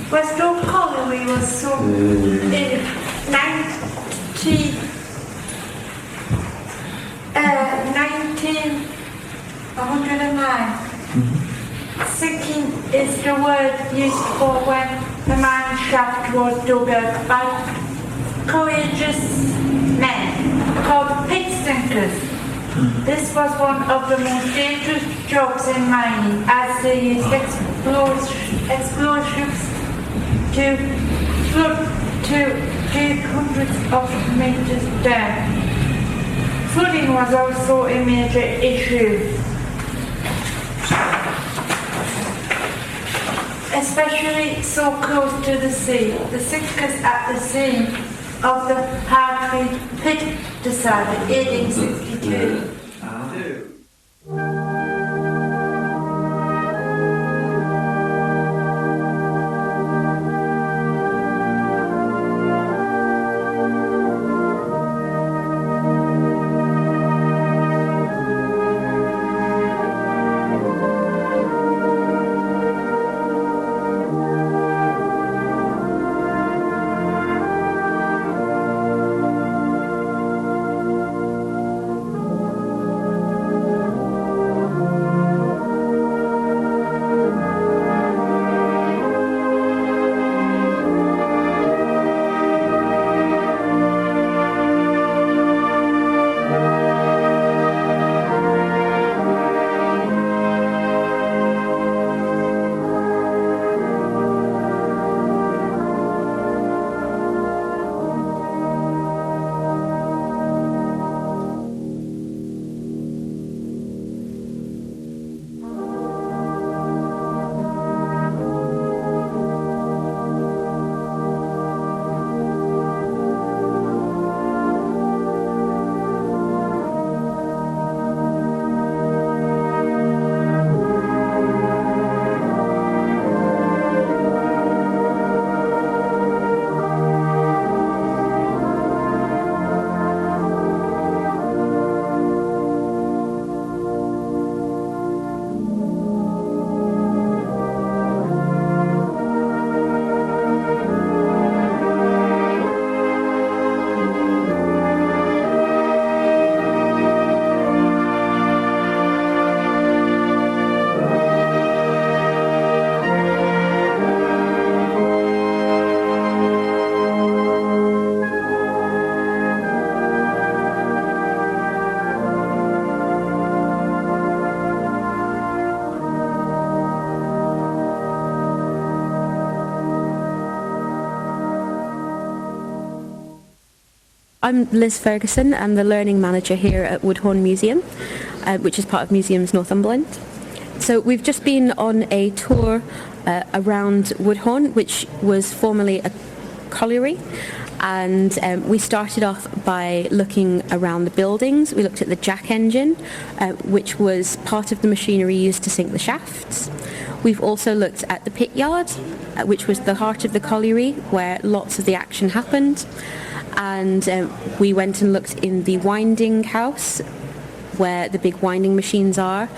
Westoe Colliery was sold in 1909. Sinking is the word used for when the mine shaft was dug out by courageous men called pit sinkers. This was one of the most dangerous jobs in mining, as they used explosives to dig hundreds of meters down. Flooding was also a major issue, especially so close to the sea. The sinkers at the scene of the Hartford pit decided 1862. I'm Liz Ferguson. I'm the learning manager here at Woodhorn Museum, which is part of Museums Northumberland. So we've just been on a tour around Woodhorn, which was formerly a colliery, and we started off by looking around the buildings. We looked at the jack engine, which was part of the machinery used to sink the shafts. We've also looked at the pit yard, which was the heart of the colliery, where lots of the action happened. And we went and looked in the winding house, where the big winding machines are,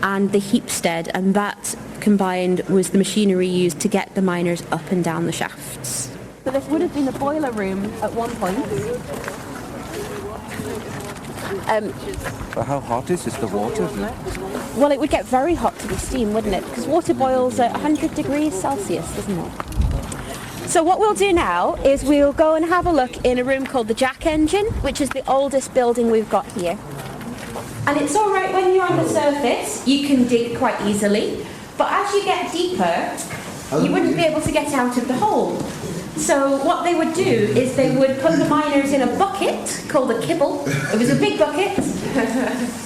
and the heapstead, and that combined was the machinery used to get the miners up and down the shafts. So this would have been the boiler room at one point. But how hot is the water? Well, it would get very hot to be steam, wouldn't it? Because water boils at 100 degrees Celsius, doesn't it? So what we'll do now is we'll go and have a look in a room called the jack engine, which is the oldest building we've got here. And it's all right when you're on the surface, you can dig quite easily, but as you get deeper, you wouldn't be able to get out of the hole. So what they would do is they would put the miners in a bucket called a kibble. It was a big bucket,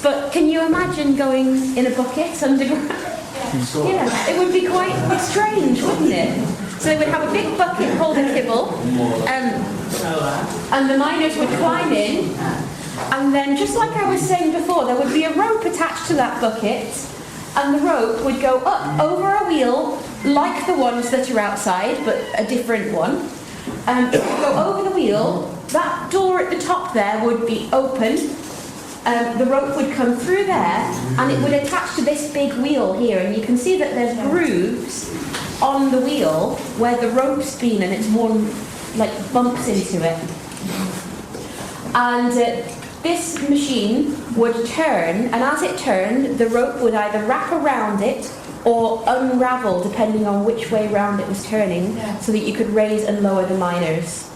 but can you imagine going in a bucket underground? Yeah, it would be quite strange, wouldn't it? So they would have a big bucket called a kibble, and the miners would climb in, and then, just like I was saying before, there would be a rope attached to that bucket, and the rope would go up over a wheel, like the ones that are outside, but a different one. It would go over the wheel, that door at the top there would be open, the rope would come through there, and it would attach to this big wheel here, and you can see that there's grooves on the wheel where the rope's been and it's worn like bumps into it. And this machine would turn, and as it turned, the rope would either wrap around it or unravel depending on which way round it was turning, so that you could raise and lower the miners.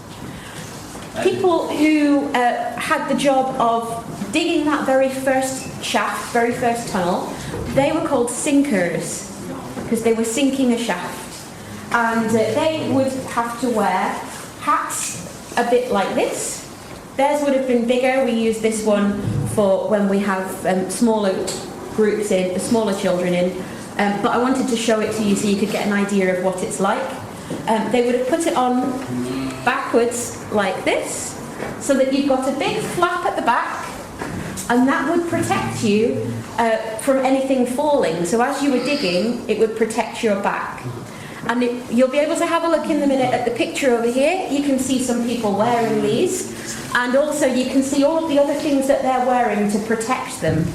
People who had the job of digging that very first shaft, very first tunnel, they were called sinkers, because they were sinking a shaft. And they would have to wear hats a bit like this. Theirs would have been bigger. We use this one for when we have smaller groups in, smaller children in. But I wanted to show it to you so you could get an idea of what it's like. They would have put it on backwards like this, so that you've got a big flap at the back, and that would protect you from anything falling. So as you were digging, it would protect your back. And you'll be able to have a look in a minute at the picture over here. You can see some people wearing these, and also you can see all of the other things that they're wearing to protect them.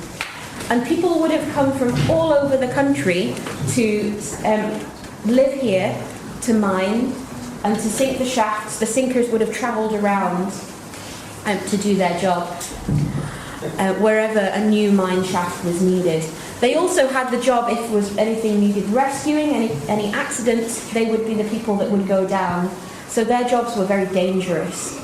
And people would have come from all over the country to live here, to mine, and to sink the shafts. The sinkers would have travelled around to do their job wherever a new mine shaft was needed. They also had the job, if there was anything needed rescuing, any accidents, they would be the people that would go down. So their jobs were very dangerous.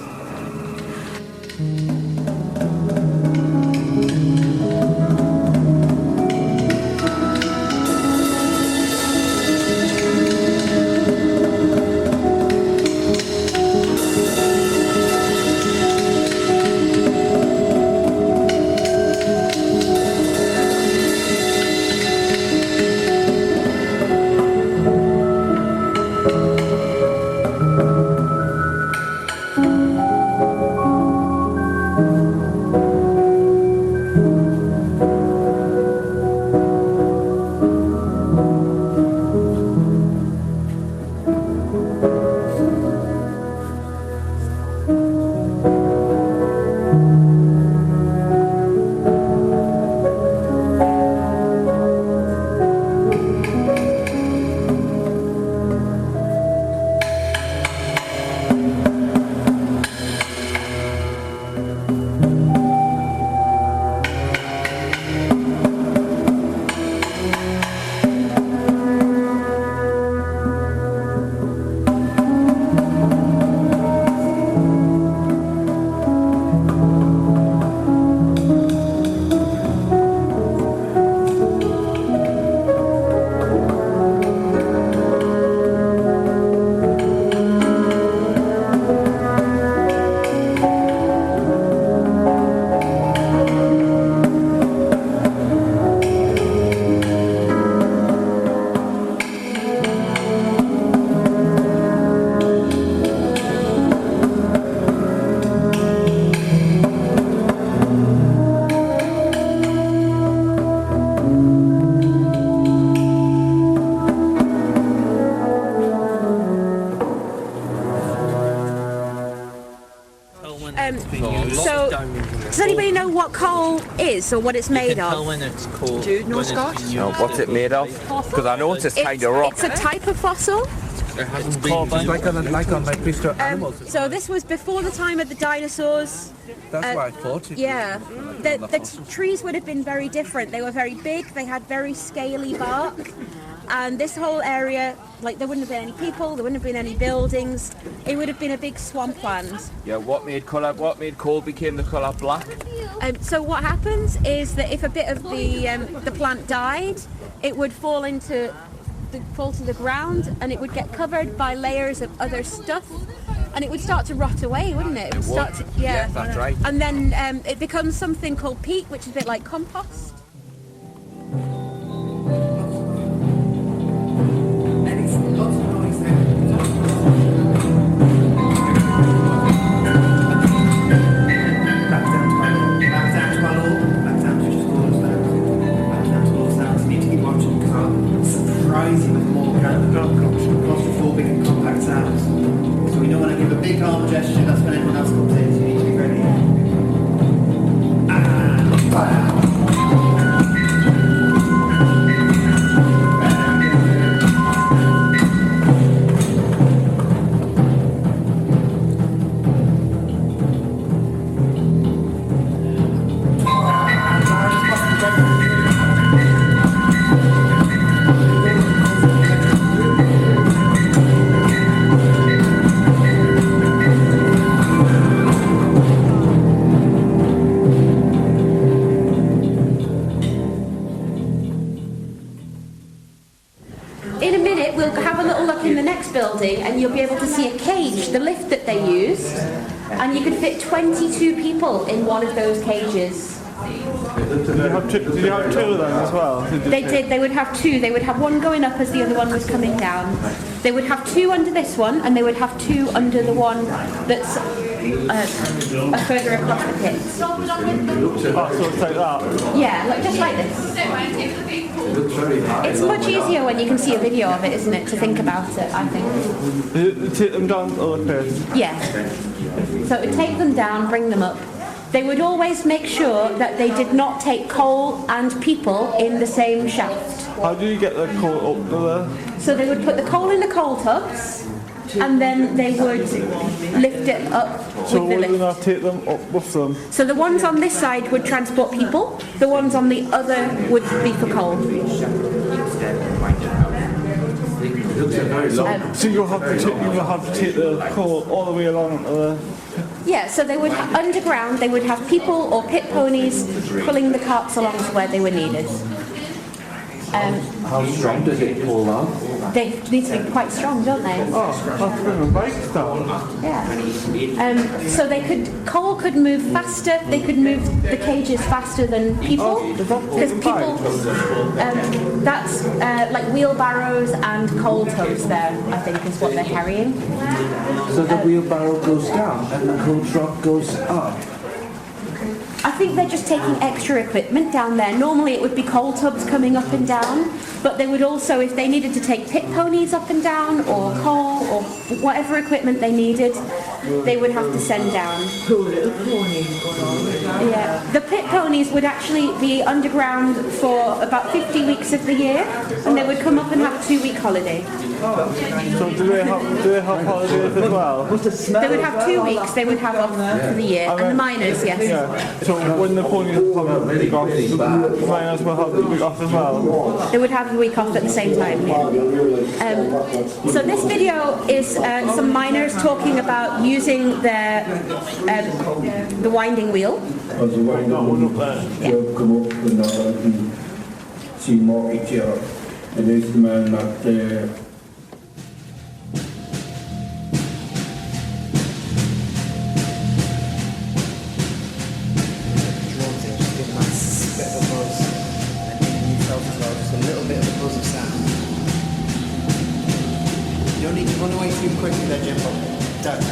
Does anybody know what coal is or what it's made of? When it's cold. No, Scott? No, what's it made of? Because I know it's kind of rock. It's a type of fossil. It hasn't been. Like on prehistoric animals. So this was before the time of the dinosaurs. That's why I thought it. Yeah, the trees would have been very different. They were very big. They had very scaly bark. And this whole area, like, there wouldn't have been any people, there wouldn't have been any buildings. It would have been a big swampland. Yeah, what made coal became the colour black? So what happens is that if a bit of the plant died, it would fall to the ground, and it would get covered by layers of other stuff, and it would start to rot away, wouldn't it? It would start to, yeah, that's right. And then it becomes something called peat, which is a bit like compost. next building and you'll be able to see a cage, the lift that they used, and you could fit 22 people in one of those cages. Did you have two of them as well? They did. They would have two. They would have one going up as the other one was coming down. They would have two under this one, and they would have two under the one that's further across the pit. Oh, so it's like that? Yeah, just like this. It's much easier when you can see a video of it, isn't it, to think about it, I think. You take them down to the pit? Yeah. So it would take them down, bring them up. They would always make sure that they did not take coal and people in the same shaft. How do you get the coal up to there? So they would put the coal in the coal tubs, and then they would lift it up So with the would they lift. not take them up with them? So the ones on this side would transport people, the ones on the other would be for coal. So you have to take the coal all the way along to the... Yeah, so they would underground, they would have people or pit ponies pulling the carts along to where they were needed. How strong does it pull out? They need to be quite strong, don't they? Oh, that's been a bike down. Yeah. So coal could move faster. They could move the cages faster than people, because people. That's like wheelbarrows and coal tubs. There, I think, is what they're carrying. So the wheelbarrow goes down and the coal truck goes up. I think they're just taking extra equipment down there. Normally it would be coal tubs coming up and down, but they would also, if they needed to take pit ponies up and down, or coal, or whatever equipment they needed, they would have to send down. Yeah, the pit ponies would actually be underground for about 50 weeks of the year, and they would come up and have a 2-week holiday. So do they have holidays as well? They would have 2 weeks they would have off for the year, and the miners, yes. Yeah. So when the ponies have a week off, the miners will have a week off as well? They would have a week off at the same time, yeah. So this video is some miners talking about using the winding wheel. As the winding wheel come up and I can see more picture. It is the man that You don't need to run away too quickly there, Jimbo. Don't.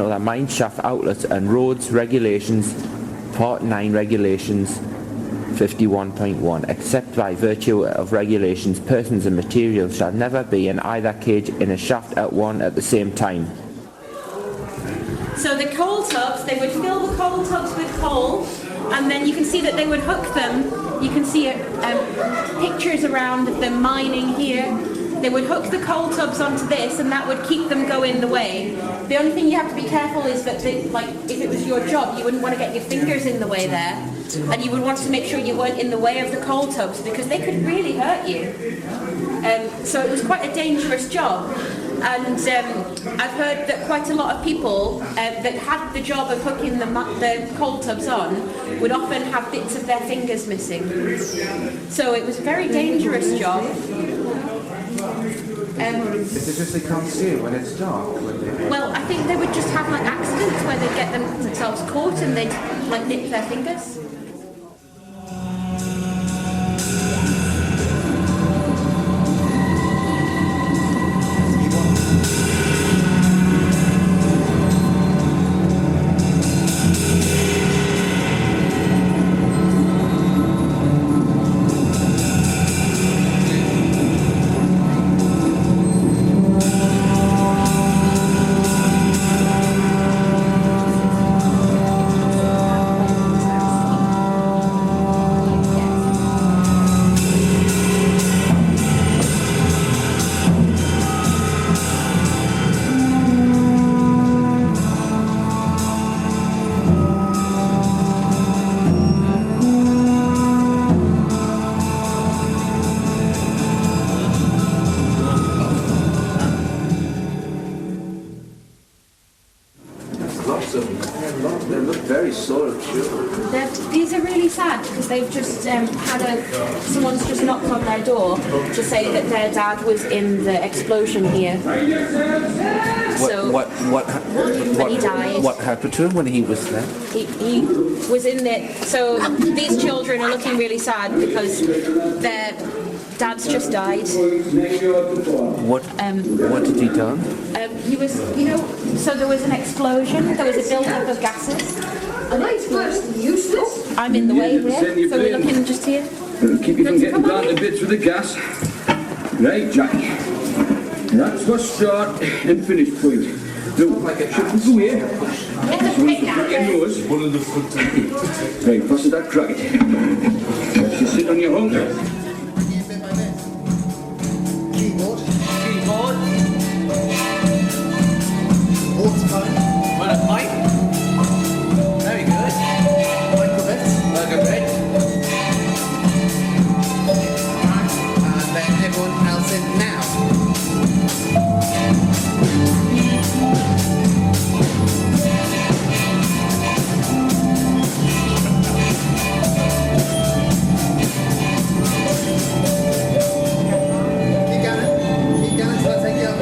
The mine shaft outlets and roads regulations, part 9 regulations 51.1. Except by virtue of regulations, persons and materials shall never be in either cage in a shaft at one at the same time. So the coal tubs, they would fill the coal tubs with coal, and then you can see that they would hook them. You can see pictures around of them mining here. they would hook the coal tubs onto this, and that would keep them going the way. The only thing you have to be careful is that, like, if it was your job, you wouldn't want to get your fingers in the way there, and you would want to make sure you weren't in the way of the coal tubs because they could really hurt you. So it was quite a dangerous job. And I've heard that quite a lot of people that had the job of hooking the coal tubs on would often have bits of their fingers missing. So it was a very dangerous job. Is it just they can't see it when it's dark? Well, I think they would just have like accidents where they'd get themselves caught and they'd like nip their fingers. They look very sore of children. These are really sad because they've just someone's just knocked on their door to say that their dad was in the explosion here. What he died. What happened to him when he was there? He was in the. So these children are looking really sad because their dad's just died. What did he done? He was, so there was an explosion. There was a build-up of gases. I'm in the way here, so we're looking just here. Keep you from getting down to bits with the gas. Right, Jack. That's for start and finish point. Now, shouldn't go here. Crack your nose. Right, pass that crack. You sit on your hunger. Keyboard. Waterphone. Well, a mic. Very good. Microbit. Microbit. And let everyone else in now. Keep going till I take you up.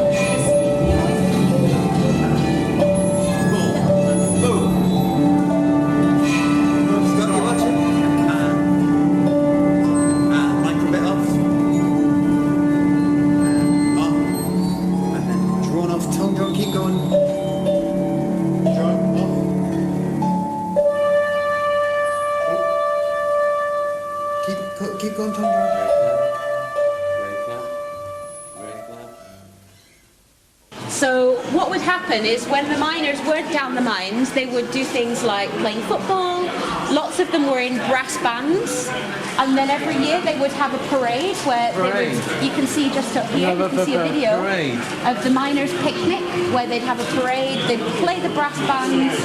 Scott, you watching? Microbit off. Off. And then drawn off. Tongue drawn. Keep going. Drawn off. Keep going. Tongue drawn. So what would happen is when the miners weren't down the mines, they would do things like playing football. Lots of them were in brass bands, and then every year they would have a parade where they would, you can see just up here, you can see a video of the miners' picnic where they'd have a parade, they'd play the brass bands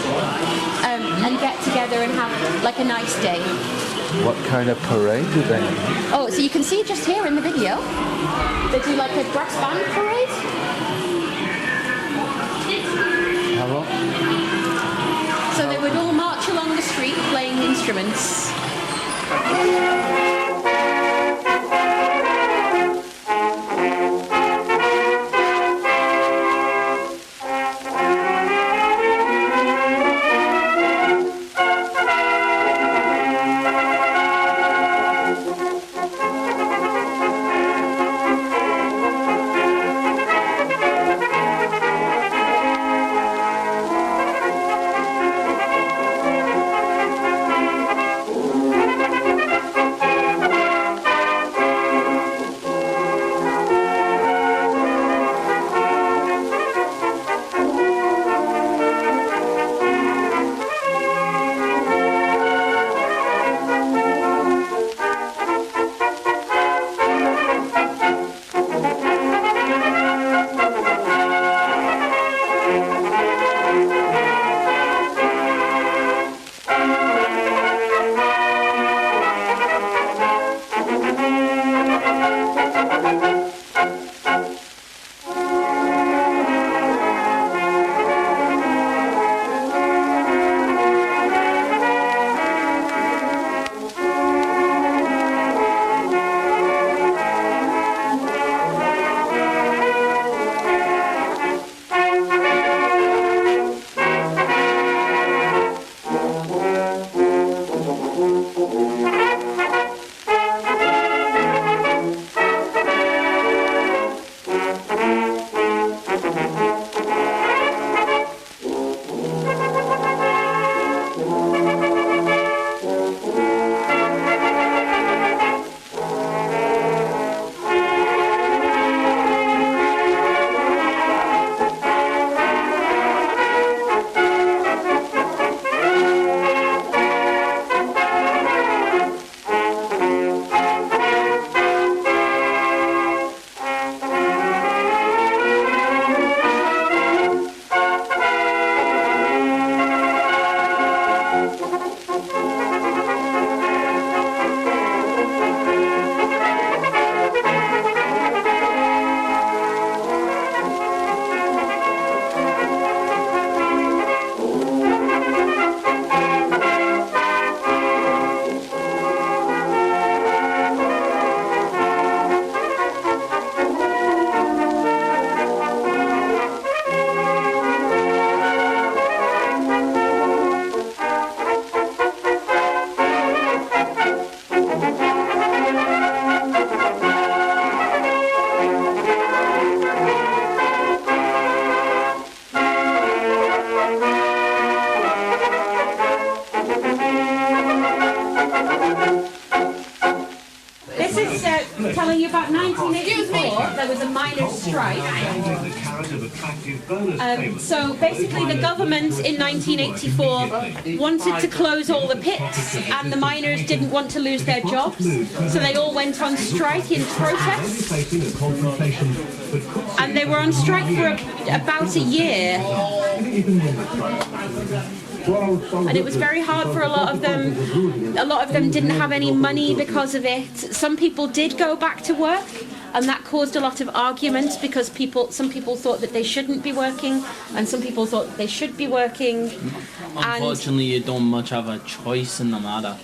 and get together and have like a nice day. What kind of parade do they have? Oh, so you can see just here in the video, they do like a brass band parade. How long? So they would all march along the street playing instruments. telling you about 1984. There was a miners' strike. So basically the government in 1984 wanted to close all the pits, and the miners didn't want to lose their jobs, so they all went on strike in protest. And they were on strike for about a year. And it was very hard for a lot of them. A lot of them didn't have any money because of it. Some people did go back to work, and that caused a lot of arguments because some people thought that they shouldn't be working, and some people thought they should be working. Unfortunately, you don't much have a choice in the matter.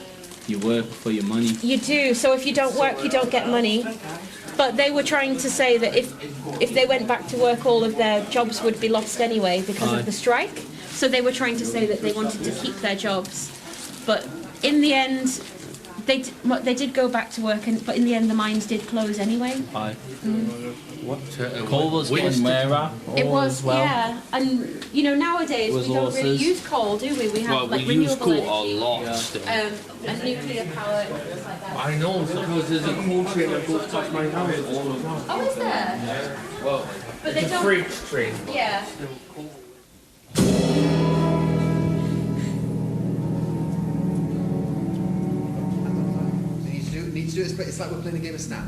You work for your money. You do. So if you don't work, you don't get money. But they were trying to say that if they went back to work, all of their jobs would be lost anyway because of the strike. So they were trying to say that they wanted to keep their jobs. But in the end, they did go back to work, but in the end the mines did close anyway. Aye. Coal was getting rarer. It was, yeah. And you know, nowadays we don't really use coal, do we? We have like renewable energy. We use coal a lot. And nuclear power and stuff like that. I know, because there's a coal train that goes past my house all the time. Oh, is there? Yeah. Well, But they it's a don't. freight train. Yeah. Need to do it. It's like we're playing a game of Snap.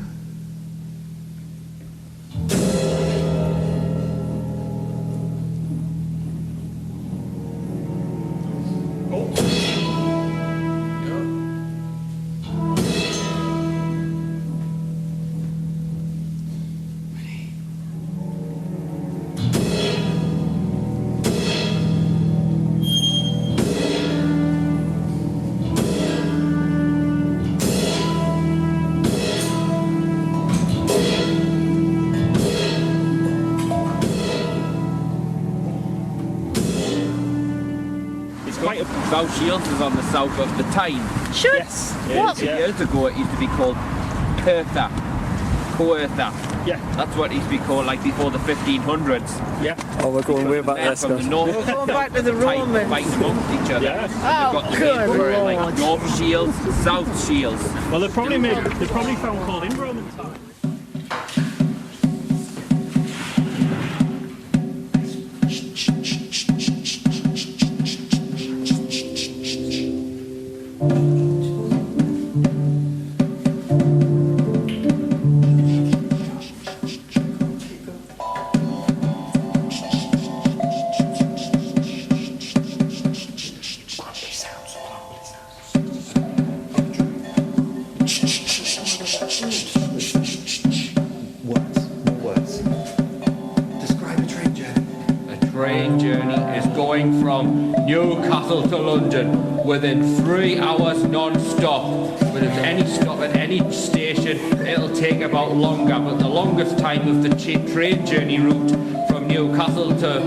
South Shields is on the south of the Tyne. Should. Yes. What? Years ago it used to be called Coertha. Yeah. That's what it used to be called like before the 1500s. Yeah. Oh, we're going way back there, From the Scott. north. We're going back to the Tyne Romans. fighting amongst each other. Yeah. Oh, They've got the good name for it, like Lord. North Shields, South Shields. Well, they probably found coal in Roman times. Words. Describe a train journey. A train journey is going from Newcastle to London within 3 hours non-stop. But if any stop at any station, it'll take about longer. But the longest time of the train journey route from Newcastle to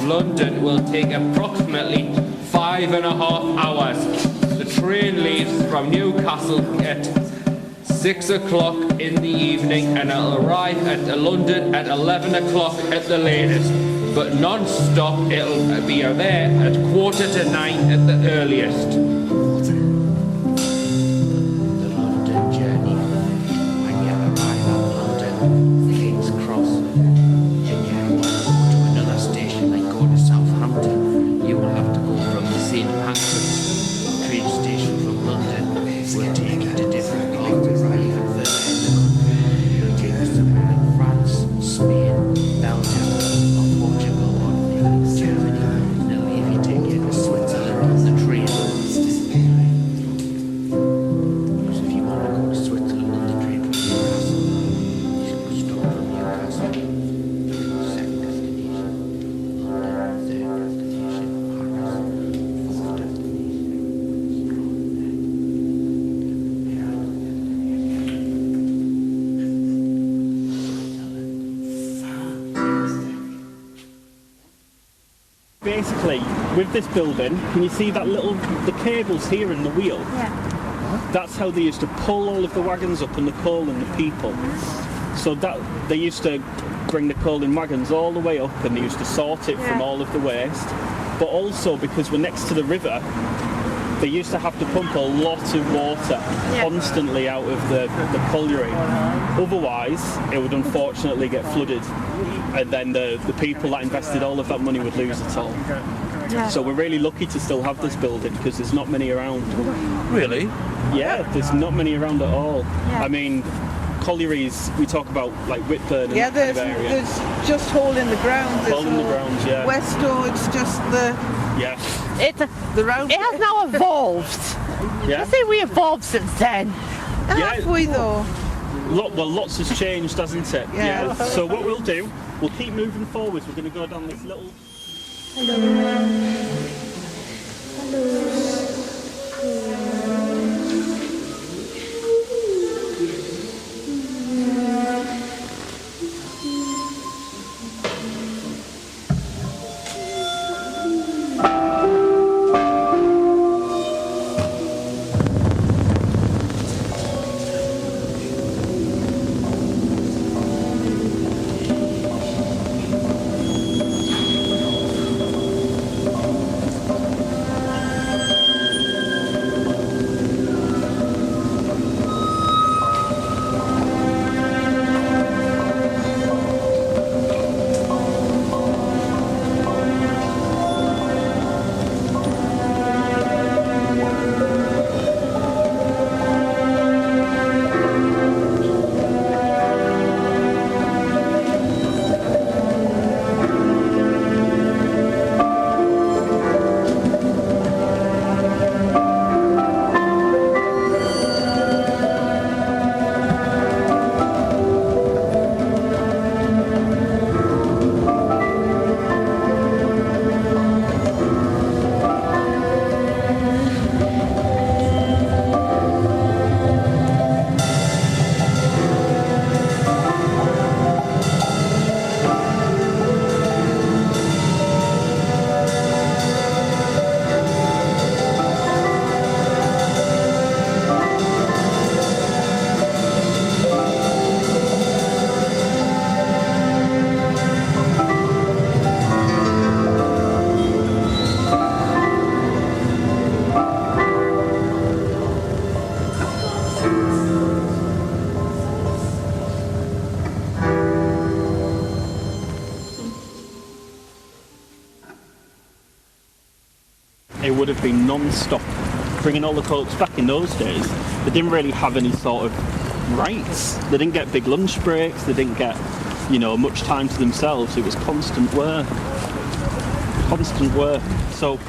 London will take approximately 5.5 hours. The train leaves from Newcastle at 6 o'clock in the evening and it'll arrive at London at 11 o'clock at the latest. But non-stop, it'll be there at 8:45 at the earliest. The London journey. When you arrive at London, King's Cross, and you want to go to another station like go to Southampton, you will have to go from the St Pancras train station from London. We'll take you to different parts of the country. You'll take us somewhere like France, Spain, Belgium, or Portugal, or Germany. Now if you take you to Switzerland on the train, because if you want to go to Switzerland on the train from Newcastle, you should stop from Newcastle. Second destination, London. Third destination, Paris. Fourth Basically, with this building, can you see that the cables here in the wheel? Yeah. That's how they used to pull all of the wagons up and the coal and the people. So that they used to bring the coal in wagons all the way up and they used to sort it from all of the waste. But also because we're next to the river, they used to have to pump a lot of water constantly out of the colliery. Otherwise, it would unfortunately get flooded, and then the people that invested all of that money would lose it all. So we're really lucky to still have this building because there's not many around. Really? Yeah, there's not many around at all. I mean, collieries, we talk about like Whitburn and that kind of area. There's just hole in the ground. Hole in the ground, yeah. Westoe, it's just the round. It has now evolved. Yeah. I think we evolved since then. Have we though? Well, lots has changed, hasn't it? Yeah. So what we'll do, we'll keep moving forwards. We're going to go down this little... It would have been non-stop bringing all the folks back in those days. They didn't really have any sort of rights. They didn't get big lunch breaks. They didn't get, much time to themselves. It was constant work. Constant work. So.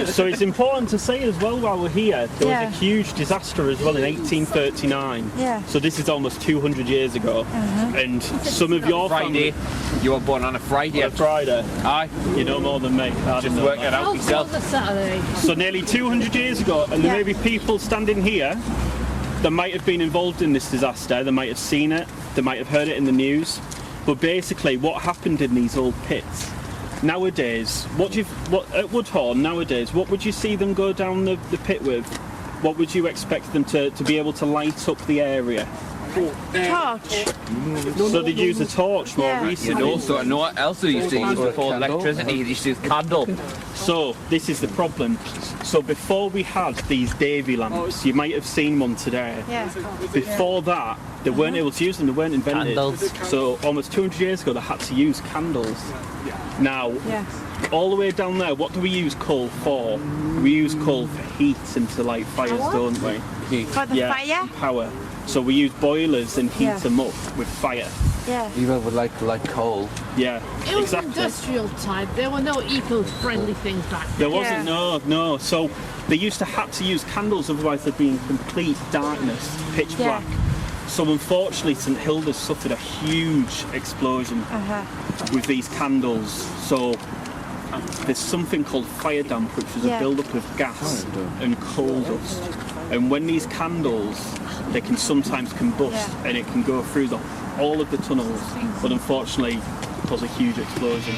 So it's important to say as well while we're here, there Yeah. was a huge disaster as well in 1839. Yeah. So this is almost 200 years ago. And some of your Friday. family... You were born on a Friday. On a Friday. Aye. You know more than me. I Just don't work know. it out yourself. Saturday. So nearly 200 years ago, and there may be people standing here that might have been involved in this disaster, they might have seen it, they might have heard it in the news, but basically what happened in these old pits, nowadays, at Woodhorn nowadays, what would you see them go down the pit with? What would you expect them to be able to light up the area? Torch. So they use a torch more Yeah. recently. And also, know what else they used to use before electricity? They used to use candle. So this is the problem. So before we had these Davy lamps, you might have seen one today. Yeah. Before that, they weren't able to use them, they weren't invented. Candles. So almost 200 years ago, they had to use candles. Now, Yes. all the way down there, what do we use coal for? We use coal for heat and to light fires, don't we? For the fire? Power. So we use boilers and heat Yeah. them up with fire. Yeah. Even with like coal. Yeah, It was exactly. industrial time. There were no eco-friendly things back then. There wasn't, no. So they used to have to use candles, otherwise they'd be in complete darkness, pitch Yeah. black. So unfortunately, St Hilda's suffered a huge explosion with these candles. So there's something called fire damp, which is a Yeah. build-up of gas and coal dust. And when these candles, they can sometimes combust and it can go through all of the tunnels, but unfortunately cause a huge explosion.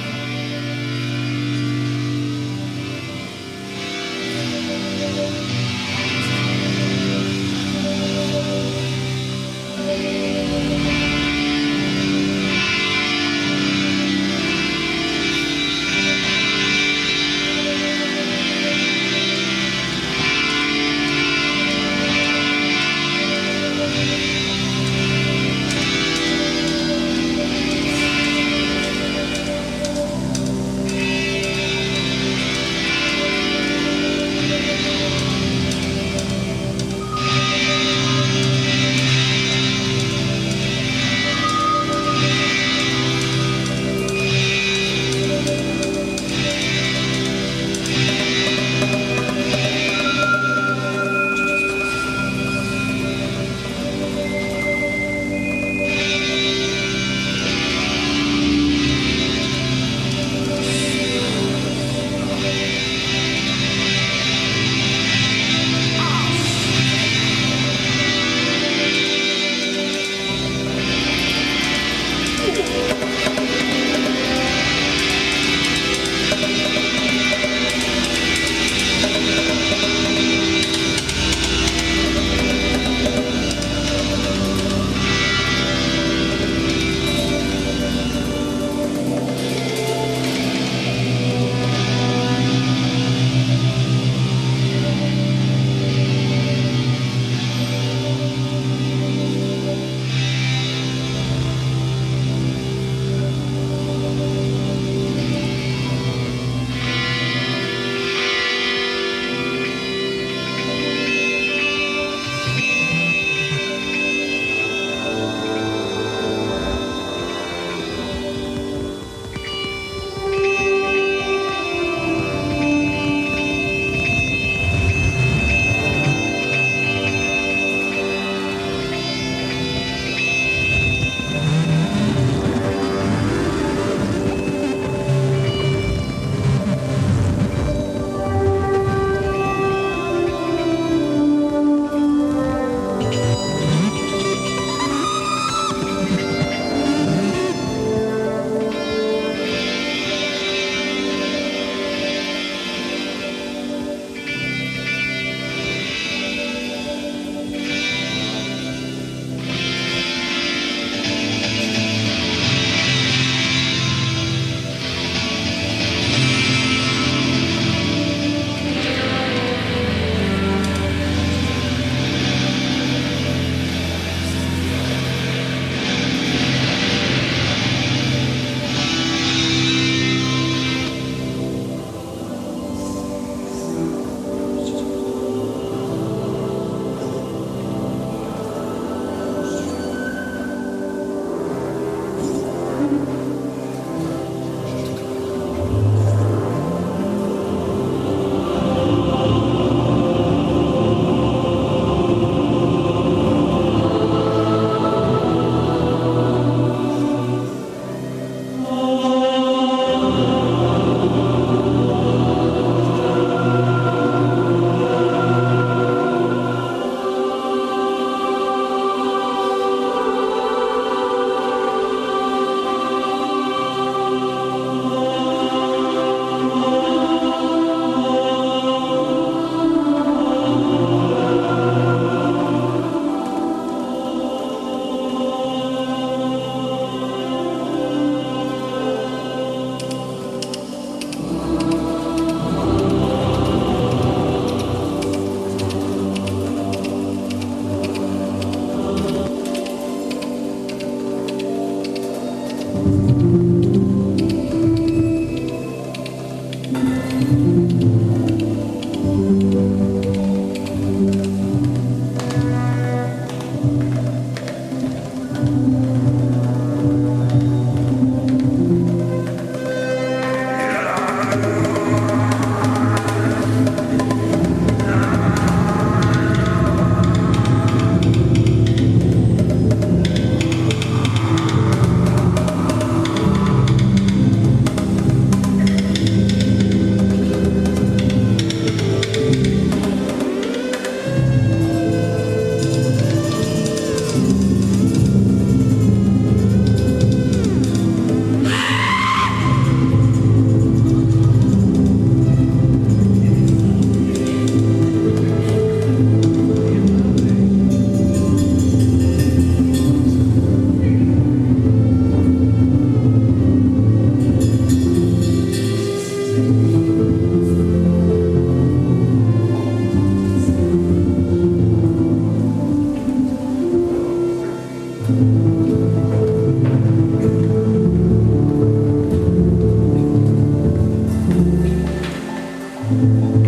Thank you.